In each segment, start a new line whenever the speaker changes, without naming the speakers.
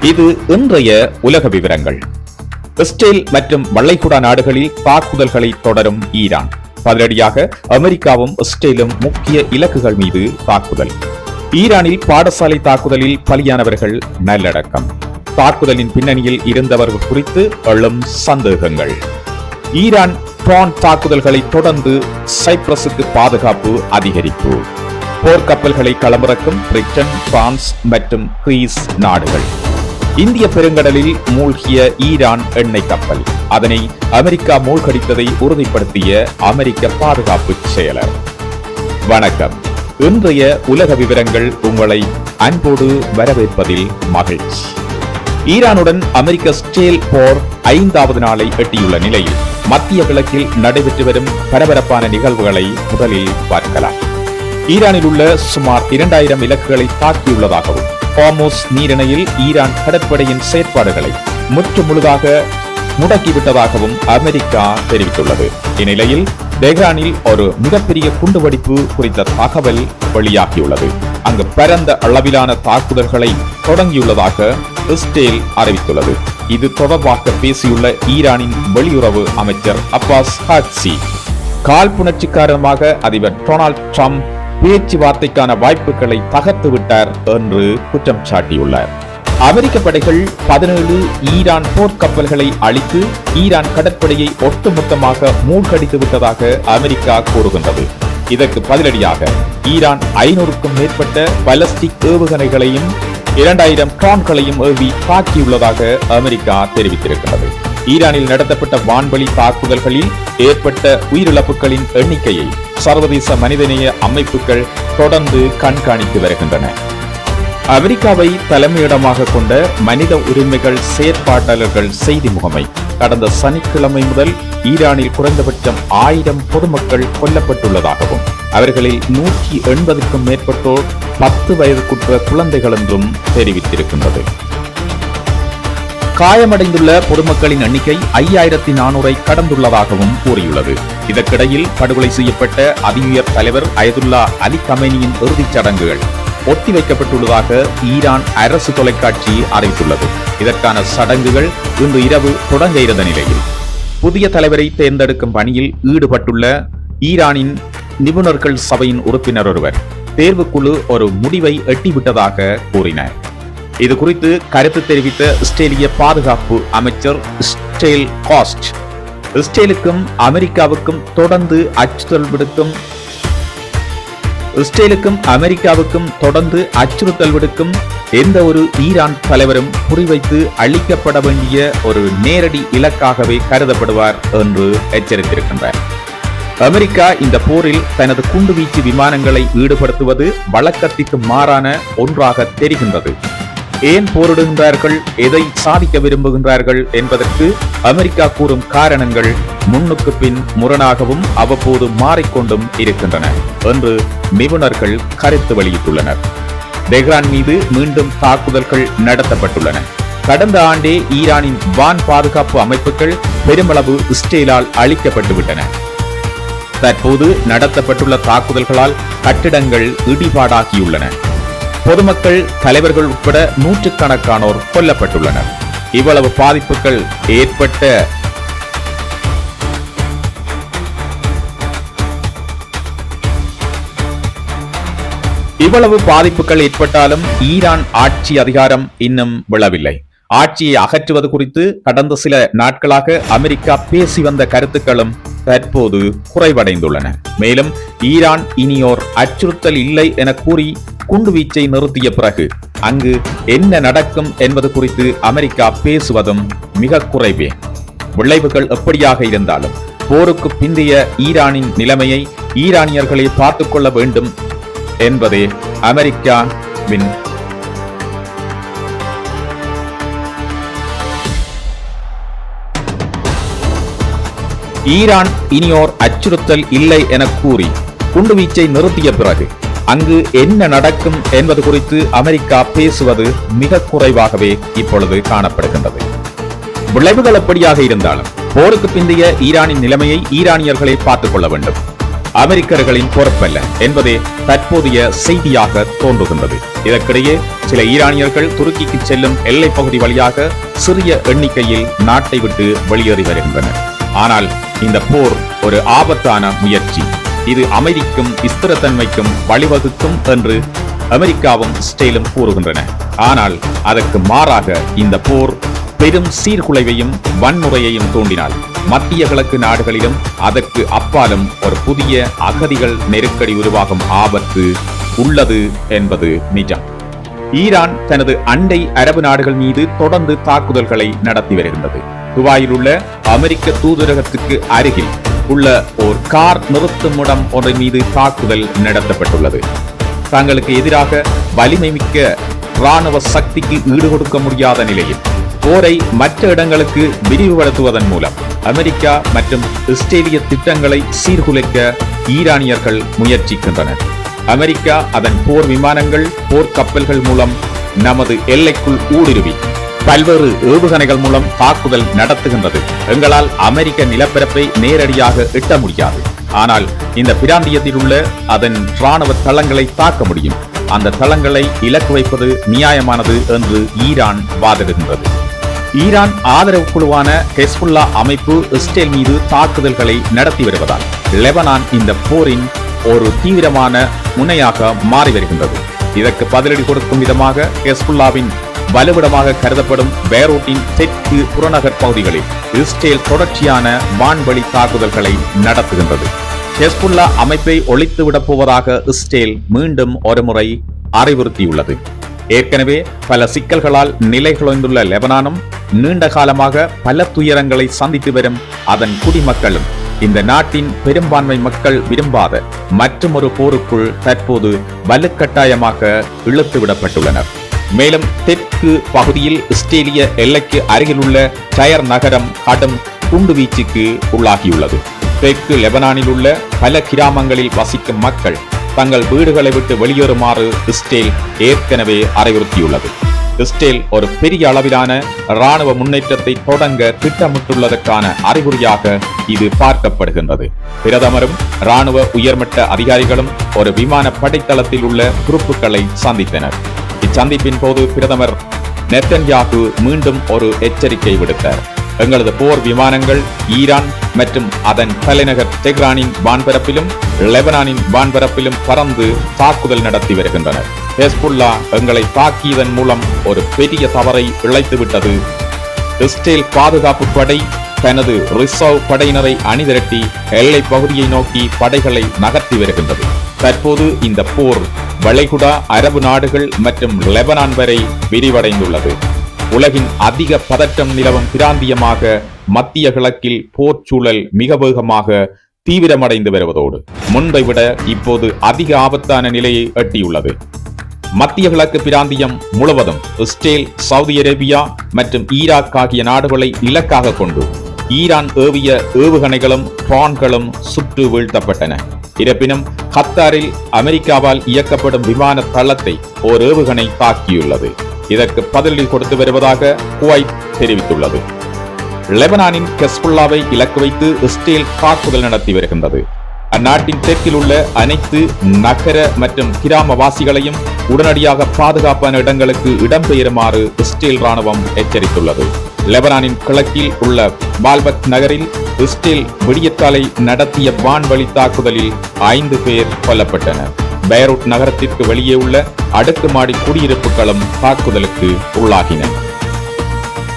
இது இன்றைய உலக விவரங்கள். இஸ்ரேல் மற்றும் வளைகுடா நாடுகளில் தாக்குதல்களை தொடரும் ஈரான். பதிலடியாக அமெரிக்காவும் இஸ்ரேலும் முக்கிய இலக்குகள் மீது தாக்குதல். ஈரானில் பாடசாலை தாக்குதலில் பலியானவர்கள் நல்லடக்கம். தாக்குதலின் பின்னணியில் இருந்தவர்கள் குறித்து எழும் சந்தேகங்கள். ஈரான் ட்ரோன் தாக்குதல்களை தொடர்ந்து சைப்ரஸுக்கு பாதுகாப்பு அதிகரிப்பு. போர்க்கப்பல்களை களமிறக்கும் பிரிட்டன், பிரான்ஸ் மற்றும் கிரீஸ் நாடுகள். இந்திய பெருங்கடலில் மூழ்கிய ஈரான் எண்ணெய் கப்பல். அதனை அமெரிக்கா மூழ்கடித்ததை உறுதிப்படுத்திய அமெரிக்க பாதுகாப்பு செயலர். வணக்கம். இன்றைய உலக விவரங்கள் உங்களை அன்போடு வரவேற்பதில் மகிழ்ச்சி. ஈரானுடன் அமெரிக்க இஸ்ரேல் போர் 5வது நாளை எட்டியுள்ள நிலையில் மத்திய கிழக்கில் நடைபெற்று வரும் பரபரப்பான நிகழ்வுகளை முதலில் பார்க்கலாம். ஈரானில் உள்ள சுமார் 2000 இலக்குகளை தாக்கியுள்ளதாகவும் ஹோர்முஸ் நீரிணையில் ஈரான் கடற்படையின் செயற்பாடுகளை முற்றுமுழுதாக முடக்கிவிட்டதாகவும் அமெரிக்கா தெரிவித்துள்ளது. இந்நிலையில் தெஹ்ரானில் ஒரு மிகப்பெரிய குண்டுவெடிப்பு குறித்த தகவல் வெளியாகியுள்ளது. அங்கு பரந்த அளவிலான தாக்குதல்களை தொடங்கியுள்ளதாக இஸ்ரேல் அறிவித்துள்ளது. இது தொடர்பாக பேசியுள்ள ஈரானின் வெளியுறவு அமைச்சர் அப்பாஸ் ஹாட்சி, காழ்ப்புணர்ச்சி காரணமாக அதிபர் டொனால்ட் ட்ரம்ப் பேச்சுவார்த்தைக்கான வாய்ப்புகளை தகர்த்து விட்டார் என்று குற்றம் சாட்டியுள்ளார். அமெரிக்க படைகள் 17 ஈரான் போர்க்கப்பல்களை அழித்து ஈரான் கடற்படையை ஒட்டுமொத்தமாக மூழ்கடித்து விட்டதாக அமெரிக்கா கூறுகின்றது. இதற்கு பதிலடியாக ஈரான் 500க்கும் மேற்பட்ட பாலிஸ்டிக் ஏவுகணைகளையும் 2000 ட்ரோன்களையும் ஏவி தாக்கியுள்ளதாக அமெரிக்கா தெரிவித்திருக்கிறது. ஈரானில் நடத்தப்பட்ட வான்வழி தாக்குதல்களில் ஏற்பட்ட உயிரிழப்புகளின் எண்ணிக்கையை சர்வதேச மனிதநேய அமைப்புகள் தொடர்ந்து கண்காணித்து வருகின்றன. அமெரிக்காவை தலைமையிடமாக கொண்ட மனித உரிமைகள் செயற்பாட்டாளர்கள் செய்தி முகமை கடந்த சனிக்கிழமை முதல் ஈரானில் குறைந்தபட்சம் 1000 பொதுமக்கள் கொல்லப்பட்டுள்ளதாகவும் அவர்களில் 180க்கும் மேற்பட்டோர் 10 வயதுக்குட்பட்ட குழந்தைகள் என்றும் தெரிவித்திருக்கின்றது. காயமடைந்துள்ள பொதுமக்களின் எண்ணிக்கை 5400 கடந்துள்ளதாகவும் கூறியுள்ளது. இதற்கிடையில் படுகொலை செய்யப்பட்ட அதிஉயர் தலைவர் அயதுல்லா அலி கமேனியின் இறுதிச் சடங்குகள் ஒத்திவைக்கப்பட்டுள்ளதாக ஈரான் அரசு தொலைக்காட்சி அறிவித்துள்ளது. இதற்கான சடங்குகள் இன்று இரவு தொடங்க இருந்த நிலையில் புதிய தலைவரை தேர்ந்தெடுக்கும் பணியில் ஈடுபட்டுள்ள ஈரானின் நிபுணர்கள் சபையின் உறுப்பினர் ஒருவர் தேர்வுக்குழு ஒரு முடிவை எட்டிவிட்டதாக கூறினார். இது குறித்து கருத்து தெரிவித்த இஸ்ரேலிய பாதுகாப்பு அமைச்சர் இஸ்ரேல் காஸ்ட், இஸ்ரேலுக்கும் அமெரிக்காவுக்கும் தொடர்ந்து அச்சுறுத்தல் விடுக்கும் எந்த ஒரு ஈரான் தலைவரும் குறிவைத்து அளிக்கப்பட வேண்டிய ஒரு நேரடி இலக்காகவே கருதப்படுவார் என்று எச்சரித்திருக்கின்றார். அமெரிக்கா இந்த போரில் தனது குண்டுவீச்சு விமானங்களை ஈடுபடுத்துவது வழக்கத்திற்கு மாறான ஒன்றாக தெரிகின்றது. ஏன் போரிடுகின்றார்கள், எதை சாதிக்க விரும்புகின்றார்கள் என்பதற்கு அமெரிக்கா கூறும் காரணங்கள் முன்னுக்கு பின் முரணாகவும் அவ்வப்போது மாறிக்கொண்டும் இருக்கின்றன என்று நிபுணர்கள் கருத்து வெளியிட்டுள்ளனர். தெஹ்ரான் மீது மீண்டும் தாக்குதல்கள் நடத்தப்பட்டுள்ளன. கடந்த ஆண்டே ஈரானின் வான் பாதுகாப்பு அமைப்புகள் பெருமளவு இஸ்ரேலால் அழிக்கப்பட்டுவிட்டன. தற்போது நடத்தப்பட்டுள்ள தாக்குதல்களால் கட்டிடங்கள் இடிபாடாகியுள்ளன. பொதுமக்கள், தலைவர்கள் உட்பட நூற்றுக்கணக்கானோர் கொல்லப்பட்டுள்ளனர். இவ்வளவு பாதிப்புகள் ஏற்பட்டாலும் ஈரான் ஆட்சி அதிகாரம் இன்னும் விழவில்லை. ஆட்சியை அகற்றுவது குறித்து கடந்த சில நாட்களாக அமெரிக்கா பேசி வந்த கருத்துக்களும் தற்போது குறைவடைந்துள்ளன. மேலும் ஈரான் இனியோர் அச்சுறுத்தல் இல்லை என கூறி குண்டுவீச்சை நிறுத்திய பிறகு அங்கு என்ன நடக்கும் என்பது குறித்து அமெரிக்கா பேசுவதும் மிக குறைவே. விளைவுகள் எப்படியாக இருந்தாலும் போருக்கு பிந்தைய ஈரானின் நிலைமையை ஈரானியர்களை பார்த்துக் கொள்ள வேண்டும் என்பதே அமெரிக்காவின் ஈரான் இனியோர் அச்சுறுத்தல் இல்லை என கூறி குண்டுவீச்சை நிறுத்திய பிறகு அங்கு என்ன நடக்கும் என்பது குறித்து அமெரிக்கா பேசுவது மிக குறைவாகவே இப்பொழுது காணப்படுகின்றது. விளைவுகள் எப்படியாக இருந்தாலும் போருக்கு பிந்தைய ஈரானின் நிலைமையை ஈரானியர்களை பார்த்துக் கொள்ள வேண்டும். அமெரிக்கர்களின் பொறுப்பல்ல என்பதே தற்போதைய செய்தியாக தோன்றுகின்றது. இதற்கிடையே சில ஈரானியர்கள் துருக்கிக்கு செல்லும் எல்லைப் பகுதி வழியாக சிறிய எண்ணிக்கையில் நாட்டை விட்டு வெளியேறி வருகின்றனர். ஆனால் இந்த போர் ஒரு ஆபத்தான முயற்சி. இது அமைதிக்கும் ஸ்திரத்தன்மைக்கும் வழிவகுக்கும் என்று அமெரிக்காவும் இஸ்ரேலும் கூறுகின்றன. ஆனால் அதற்கு மாறாக இந்த போர் பெரும் சீர்குலைவையும் வன்முறையையும் தூண்டினால் மத்திய கிழக்கு நாடுகளிலும் அதற்கு அப்பாலும் ஒரு புதிய அகதிகள் நெருக்கடி உருவாகும் ஆபத்து உள்ளது என்பது நிஜம். ஈரான் தனது அண்டை அரபு நாடுகள் மீது தொடர்ந்து தாக்குதல்களை நடத்தி வருகின்றது. துபாயில் உள்ள அமெரிக்க தூதரகத்துக்கு அருகில் உள்ள ஒரு கார் நிறுத்துமிடம் ஒன்றின் மீது தாக்குதல் நடத்தப்பட்டுள்ளது. தங்களுக்கு எதிராக வலிமை மிக்க இராணுவ சக்திக்கு ஈடுகொடுக்க முடியாத நிலையில் போரை மற்ற இடங்களுக்கு விரிவுபடுத்துவதன் மூலம் அமெரிக்கா மற்றும் இஸ்ரேலிய திட்டங்களை சீர்குலைக்க ஈரானியர்கள் முயற்சிக்கின்றனர். அமெரிக்கா அதன் போர் விமானங்கள், போர் கப்பல்கள் மூலம் நமது எல்லைக்குள் ஊடுருவி பல்வேறு ஏவுகணைகள் மூலம் தாக்குதல் நடத்துகின்றது. எங்களால் அமெரிக்க நிலப்பரப்பை நேரடியாக எட்ட முடியாது. ஆனால் இந்த பிராந்தியத்தில் உள்ள அதன் இராணுவ தளங்களை தாக்க முடியும். அந்த தளங்களை இலக்கு வைப்பது நியாயமானது என்று ஈரான் வாதிடுகின்றது. ஈரான் ஆதரவு குழுவான ஹெஸ்புல்லா அமைப்பு இஸ்ரேல் மீது தாக்குதல்களை நடத்தி வருவதால் லெபனான் இந்த போரின் ஒரு தீவிரமான முனையாக மாறி வருகின்றது. இதற்கு பதிலடி கொடுக்கும் விதமாக ஹெஸ்புல்லாவின் வலுவிடமாக கருதப்படும் பெய்ரூட்டின் தெற்கு புறநகர் பகுதிகளில் இஸ்ரேல் தொடர்ச்சியான வான்வழி தாக்குதல்களை நடத்துகின்றது. ஹெஸ்புல்லா அமைப்பை ஒழித்துவிடப் போவதாக இஸ்ரேல் மீண்டும் ஒருமுறை அறிவுறுத்தியுள்ளது. ஏற்கனவே பல சிக்கல்களால் நிலைகுலைந்துள்ள லெபனானும் நீண்ட காலமாக பல துயரங்களை சந்தித்து வரும் அதன் குடிமக்களும் இந்த நாட்டின் பெரும்பான்மை மக்கள் விரும்பாத மற்றொரு போருக்குள் தற்போது வலுக்கட்டாயமாக இழுத்துவிடப்பட்டுள்ளனர். மேலும் தெற்கு பகுதியில் இஸ்ரேலிய எல்லைக்கு அருகிலுள்ள டயர் நகரம் கடும் குண்டுவீச்சுக்கு உள்ளாகியுள்ளது. தெற்கு லெபனானில் உள்ள பல கிராமங்களில் வசிக்கும் மக்கள் தங்கள் வீடுகளை விட்டு வெளியேறுமாறு இஸ்ரேல் ஏற்கனவே அறிவுறுத்தியுள்ளது. இஸ்ரேல் ஒரு பெரிய அளவிலான இராணுவ முன்னேற்றத்தை தொடங்க திட்டமிட்டுள்ளதற்கான அறிகுறியாக இது பார்க்கப்படுகின்றது. பிரதமரும் இராணுவ உயர்மட்ட அதிகாரிகளும் ஒரு விமான படைத்தளத்தில் உள்ள துருப்புக்களை சந்தித்தனர். இச்சந்திப்பின் போது பிரதமர் நெத்தன்யாகு மீண்டும் ஒரு எச்சரிக்கை விடுத்தார். எங்களது போர் விமானங்கள் ஈரான் மற்றும் அதன் தலைநகர் தெஹ்ரானின் வான்பரப்பிலும் லெபனானின் வான்பரப்பிலும் பறந்து தாக்குதல் நடத்தி வருகின்றனர். ஹெஸ்புல்லா எங்களை தாக்கியதன் மூலம் ஒரு பெரிய தவறை இழைத்துவிட்டது. இஸ்ரேல் பாதுகாப்பு படை தனது ரிசர்வ் படையினரை அணிதிரட்டி எல்லை பகுதியை நோக்கி படைகளை நகர்த்தி வருகின்றது. தற்போது இந்த போர் வளைகுடா அரபு நாடுகள் மற்றும் லெபனான் வரை விரிவடைந்துள்ளது. உலகின் அதிக பதற்றம் நிலவும் பிராந்தியமாக மத்திய கிழக்கில் போர் சூழல் மிக வேகமாக தீவிரமடைந்து வருவதோடு முன்பை விட இப்போது அதிக ஆபத்தான நிலையை எட்டியுள்ளது. மத்திய கிழக்கு பிராந்தியம் முழுவதும் இஸ்ரேல், சவுதி அரேபியா மற்றும் ஈராக் ஆகிய நாடுகளை இலக்காக கொண்டு ஈரான் ஏவிய ஏவுகணைகளும் ட்ரோன்களும் சுட்டு வீழ்த்தப்பட்டன. இருப்பினும் கத்தாரில் அமெரிக்காவால் இயக்கப்படும் விமான தளத்தை ஓர் ஏவுகணை தாக்கியுள்ளது. இதற்கு பதிலடி கொடுத்து வருவதாக குவைத் தெரிவித்துள்ளது. லெபனானின் ஹெஸ்புல்லாவை இலக்கு வைத்து இஸ்ரேல் தாக்குதல் நடத்தி வருகின்றது. அந்நாட்டின் தெற்கில் உள்ள அனைத்து நகர மற்றும் கிராமவாசிகளையும் உடனடியாக பாதுகாப்பான இடங்களுக்கு இடம்பெயருமாறு இஸ்ரேல் ராணுவம் எச்சரித்துள்ளது. லெபனானின் கிழக்கில் உள்ள பால்பக் நகரில் இஸ்ரேல் விடியற்காலை நடத்திய வான்வழி தாக்குதலில் 5 பேர் கொல்லப்பட்டனர். பெய்ரூட் நகரத்திற்கு வெளியே உள்ள அடுக்குமாடி குடியிருப்புகளும் தாக்குதலுக்கு உள்ளாகின.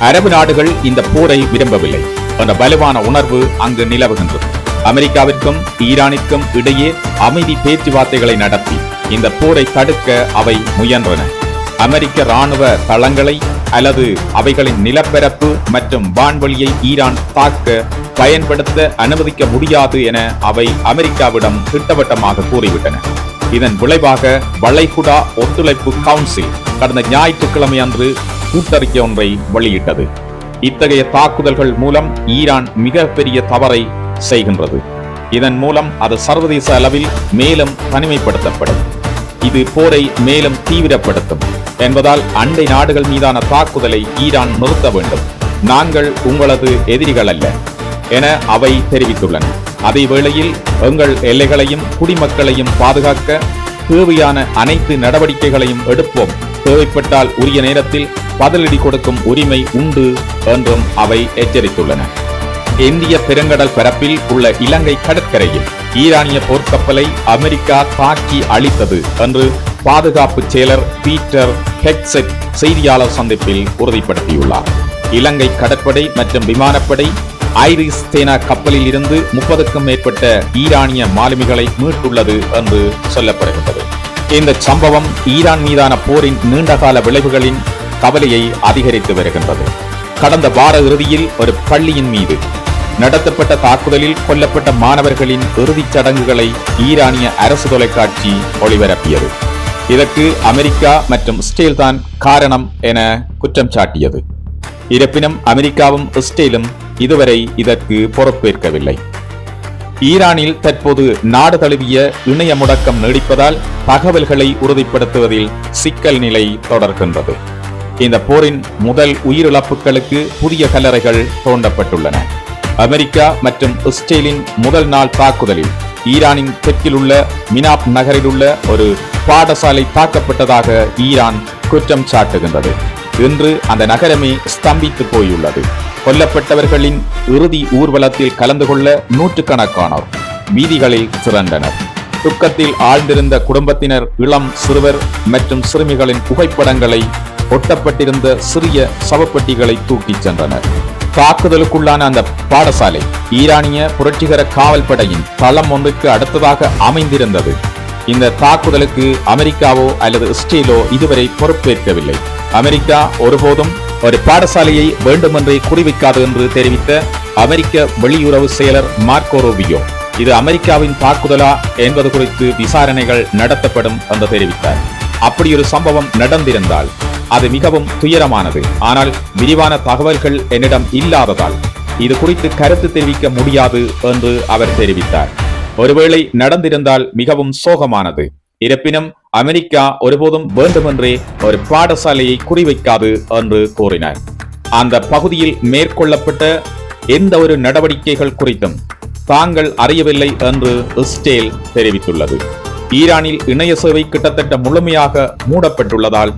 அரபு நாடுகள் இந்த போரை விரும்பவில்லை என்ற வலுவான உணர்வு அங்கு நிலவுகின்றது. அமெரிக்காவிற்கும் ஈரானிற்கும் இடையே அமைதி பேச்சுவார்த்தைகளை நடத்தி இந்த போரை தடுக்க அவை முயன்றன. அமெரிக்க இராணுவ தளங்களை அல்லது அவைகளின் நிலப்பரப்பு மற்றும் வான்வழியை ஈரான் தாக்க பயன்படுத்த அனுமதிக்க முடியாது என அவை அமெரிக்காவிடம் திட்டவட்டமாக கூறிவிட்டன. இதன் விளைவாக வளைகுடா ஒத்துழைப்பு கவுன்சில் கடந்த ஞாயிற்றுக்கிழமை அன்று கூட்டறிக்கை ஒன்றை வெளியிட்டது. இத்தகைய தாக்குதல்கள் மூலம் ஈரான் மிகப்பெரிய தவறை செய்கின்றது. இதன் மூலம் அது சர்வதேச அளவில் மேலும் தனிமைப்படுத்தப்படும். இது போரை மேலும் தீவிரப்படுத்தும் என்பதால் அண்டை நாடுகள் மீதான தாக்குதலை ஈரான் நிறுத்த வேண்டும். நாங்கள் உங்களது எதிரிகள் அல்ல. என அவை தெரிவித்துள்ளன. அதே வேளையில் எங்கள் எல்லைகளையும் குடிமக்களையும் பாதுகாக்க தேவையான அனைத்து நடவடிக்கைகளையும் எடுப்போம், தேவைப்பட்டால் உரிய நேரத்தில் பதிலடி கொடுக்கும் உரிமை உண்டு என்றும் அவை எச்சரித்துள்ளன. இந்திய பெருங்கடல் பரப்பில் உள்ள இலங்கை கடற்கரையில் ஈரானிய போர்க்கப்பலை அமெரிக்கா தாக்கி அழித்தது என்று பாதுகாப்பு செயலர் பீட்டர் ஹெக்செட் செய்தியாளர் சந்திப்பில் உறுதிப்படுத்தியுள்ளார். இலங்கை கடற்படை மற்றும் விமானப்படை ஐரிஸ் தேனா கப்பலில் இருந்து 30க்கும் மேற்பட்ட ஈரானிய மாலுமிகளை மீட்டுள்ளது என்று சொல்லப்படுகின்றது. இந்த சம்பவம் ஈரான் மீதான போரின் நீண்டகால விளைவுகளின் கவலையை அதிகரித்து வருகின்றது. கடந்த வார இறுதியில் ஒரு பள்ளியின் மீது நடத்தப்பட்ட தாக்குதலில் கொல்லப்பட்ட மாணவர்களின் இறுதிச் சடங்குகளை ஈரானிய அரசு தொலைக்காட்சி ஒளிபரப்பியது. இதற்கு அமெரிக்கா மற்றும் இஸ்ரேல் தான் காரணம் என குற்றம் சாட்டியது. இருப்பினும் அமெரிக்காவும் இஸ்ரேலும் இதுவரை இதற்கு பொறுப்பேற்கவில்லை. ஈரானில் தற்போது நாடு தழுவிய இணைய முடக்கம் நீடிப்பதால் தகவல்களை உறுதிப்படுத்துவதில் சிக்கல் நிலை தொடர்கின்றது. இந்த போரின் முதல் உயிரிழப்புகளுக்கு புதிய கல்லறைகள் தோண்டப்பட்டுள்ளன. அமெரிக்கா மற்றும் இஸ்ரேலின் முதல் நாள் தாக்குதலில் ஈரானின் தெற்கில் உள்ள மினாப் நகரில் உள்ள ஒரு பாடசாலை தாக்கப்பட்டதாக ஈரான் குற்றம் சாட்டுகின்றது. இன்று அந்த நகரமே ஸ்தம்பித்து போயுள்ளது. கொல்லப்பட்டவர்களின் இறுதி ஊர்வலத்தில் கலந்து கொள்ள நூற்றுக்கணக்கானோர் வீதிகளில் திரண்டனர். துக்கத்தில் ஆழ்ந்திருந்த குடும்பத்தினர் இளம் சிறுவர் மற்றும் சிறுமிகளின் புகைப்படங்களை ஒட்டப்பட்டிருந்த சிறிய சவப்பெட்டிகளை தூக்கிச் சென்றனர். தாக்குதலுக்குள்ளான அந்த பாடசாலை ஈரானிய புரட்சிகர காவல் படையின் தளம் ஒன்றுக்கு அடுத்ததாக அமைந்திருந்தது. இந்த தாக்குதலுக்கு அமெரிக்காவோ அல்லது இஸ்ரேலோ இதுவரை பொறுப்பேற்கவில்லை. அமெரிக்கா ஒருபோதும் ஒரு பாடசாலையை வேண்டுமென்றே குறிவைக்காது என்று தெரிவித்த அமெரிக்க வெளியுறவு செயலர் மார்க்கோ ரூபியோ இது அமெரிக்காவின் தாக்குதலா என்பது குறித்து விசாரணைகள் நடத்தப்படும் என்று தெரிவித்தார். அப்படி ஒரு சம்பவம் நடந்திருந்தால் அது மிகவும் துயரமானது. ஆனால் விரிவான தகவல்கள் என்னிடம் இல்லாததால் இது குறித்து கருத்து தெரிவிக்க முடியாது என்று அவர் தெரிவித்தார். ஒருவேளை நடந்திருந்தால் மிகவும் சோகமானது. இருப்பினும் அமெரிக்கா ஒருபோதும் வேண்டுமென்றே ஒரு பாடசாலையை குறிவைக்காது என்று கூறினார். அந்த பகுதியில் மேற்கொள்ளப்பட்ட எந்த ஒரு நடவடிக்கைகள் குறித்தும் தாங்கள் அறியவில்லை என்று இஸ்ரேல் தெரிவித்துள்ளது. ஈரானில் இணைய சேவை கிட்டத்தட்ட முழுமையாக மூடப்பட்டுள்ளதால்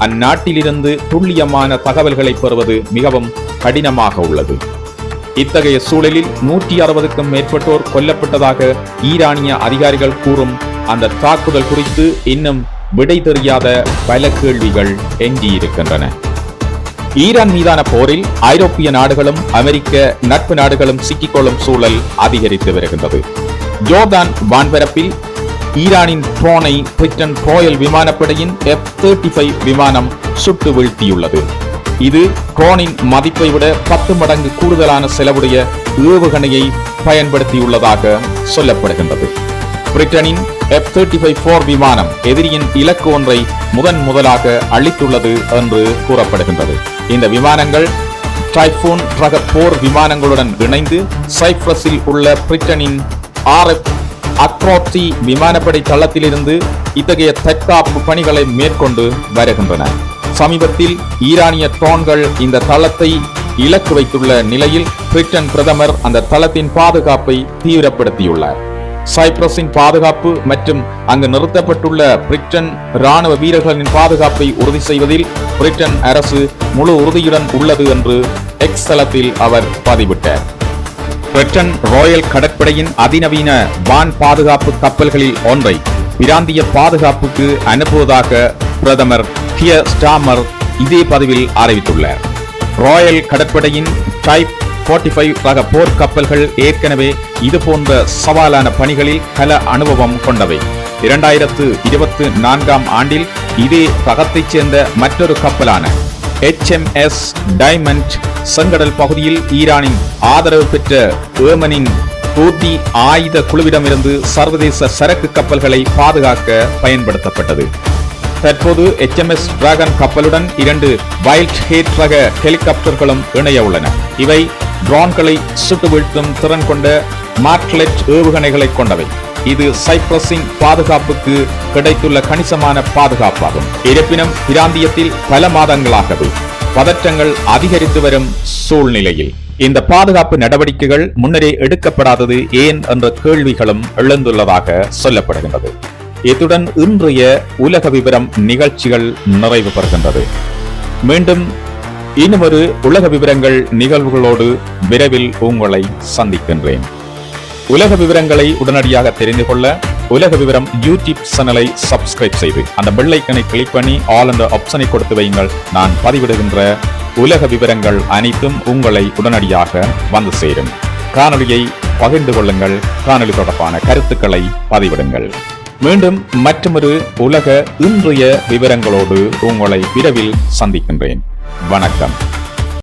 அந்நாட்டிலிருந்து துல்லியமான தகவல்களை பெறுவது மிகவும் கடினமாக உள்ளது. இத்தகைய சூழலில் 160க்கும் மேற்பட்டோர் கொல்லப்பட்டதாக ஈரானிய அதிகாரிகள் கூறும் அந்த தாக்குதல் குறித்து இன்னும் விடை தெரியாத பல கேள்விகள் எஞ்சியிருக்கின்றன. ஈரான் மீதான போரில் ஐரோப்பிய நாடுகளும் அமெரிக்க நட்பு நாடுகளும் சிக்கிக்கொள்ளும் சூழல் அதிகரித்து வருகின்றது. ஜோர்தான் வான்பரப்பில் ஈரானின் ட்ரோனை பிரிட்டன் ராயல் விமானப்படையின் F-35 விமானம் சுட்டு வீழ்த்தியுள்ளது. இது ட்ரோனின் மதிப்பை விட 10 மடங்கு கூடுதலான செலவுடைய ஏவுகணையை பயன்படுத்தியுள்ளதாக சொல்லப்படுகின்றது. பிரிட்டனின் F-35 போர் விமானம் எதிரியின் இலக்கு ஒன்றை முதலாக அழித்துள்ளது என்று கூறப்படுகின்றது. இந்த விமானங்கள் டைஃபூன் ரக போர் விமானங்களுடன் இணைந்து சைப்ரஸில் உள்ள பிரிட்டனின் RF அக்ரோத்தி விமானப்படை தளத்திலிருந்து இத்தகைய தற்காப்பு பணிகளை மேற்கொண்டு வருகின்றன. சமீபத்தில் ஈரானிய ட்ரோன்கள் இந்த தளத்தை இலக்கு வைத்துள்ள நிலையில் பிரிட்டன் பிரதமர் அந்த தளத்தின் பாதுகாப்பை தீவிரப்படுத்தியுள்ளார். சைப்ரஸின் பாதுகாப்பு மற்றும் அங்கு நிறுத்தப்பட்டுள்ள பிரிட்டன் ராணுவ வீரர்களின் பாதுகாப்பை உறுதி செய்வதில் பிரிட்டன் அரசு முழு உறுதியுடன் உள்ளது என்று எக்ஸ் தளத்தில் அவர் பதிவிட்டார். பிரிட்டன் ராயல் கடற்படையின் அதிநவீன வான் பாதுகாப்பு கப்பல்களில் ஒன்றை பிராந்திய பாதுகாப்புக்கு அனுப்புவதாக பிரதமர் கியர் ஸ்டார்மர் இதே பதிவில் அறிவித்துள்ளார். ராயல் கடற்படையின் டைப் 45 ரக போர் கப்பல்கள் ஏற்கனவே இதுபோன்ற சவாலான பணிகளில் பல அனுபவம் கொண்டவை. 2024ஆம் ஆண்டில் இதே ரகத்தைச் சேர்ந்த மற்றொரு கப்பலான HMS டைமண்ட் செங்கடல் பகுதியில் ஈரானின் ஆதரவு பெற்ற ஏமனின் ஹூத்தி ஆயுத குழுவிடமிருந்து சர்வதேச சரக்கு கப்பல்களை பாதுகாக்க பயன்படுத்தப்பட்டது. தற்போது HMS டிராகன் கப்பலுடன் 2 வைல்ட் ஹேட் ரக ஹெலிகாப்டர்களும் இணைய உள்ளன. இவை ட்ரோன்களை சுட்டு வீழ்த்தும் திறன் கொண்ட மார்ட்லெட் ஏவுகணைகளை கொண்டவை. இது சைப்ரஸின் பாதுகாப்புக்கு கிடைத்துள்ள கணிசமான பாதுகாப்பாகும். இருப்பினும் பிராந்தியத்தில் பல மாதங்களாகவே பதற்றங்கள் அதிகரித்து வரும் சூழ்நிலையில் இந்த பாதுகாப்பு நடவடிக்கைகள் முன்னரே எடுக்கப்படாதது ஏன் என்ற கேள்விகளும் எழுந்துள்ளதாக சொல்லப்படுகின்றது. இத்துடன் இன்றைய உலக விவரம் நிகழ்ச்சிகள் நிறைவு பெறுகின்றது. மீண்டும் இன்னுமொரு உலக விவரங்கள் நிகழ்வுகளோடு விரைவில் உங்களை சந்திக்கின்றேன். உலக விவரங்களை உடனடியாக தெரிந்து கொள்ள உலக விவரம் யூடியூப் சேனலை சப்ஸ்கிரைப் செய்து அந்த பெல் ஐக்கனை கிளிக் பண்ணி ஆல் என்ற ஆப்ஷனை கொடுத்து வையுங்கள். நான் பதிவிடுகின்ற உலக விவரங்கள் அனைத்தும் உங்களை உடனடியாக வந்து சேரும். காணொலியை பகிர்ந்து கொள்ளுங்கள். காணொலி தொடர்பான கருத்துக்களை பதிவிடுங்கள். மீண்டும் மற்றொரு உலக இன்றைய விவரங்களோடு உங்களை விரைவில் சந்திக்கின்றேன். வணக்கம்.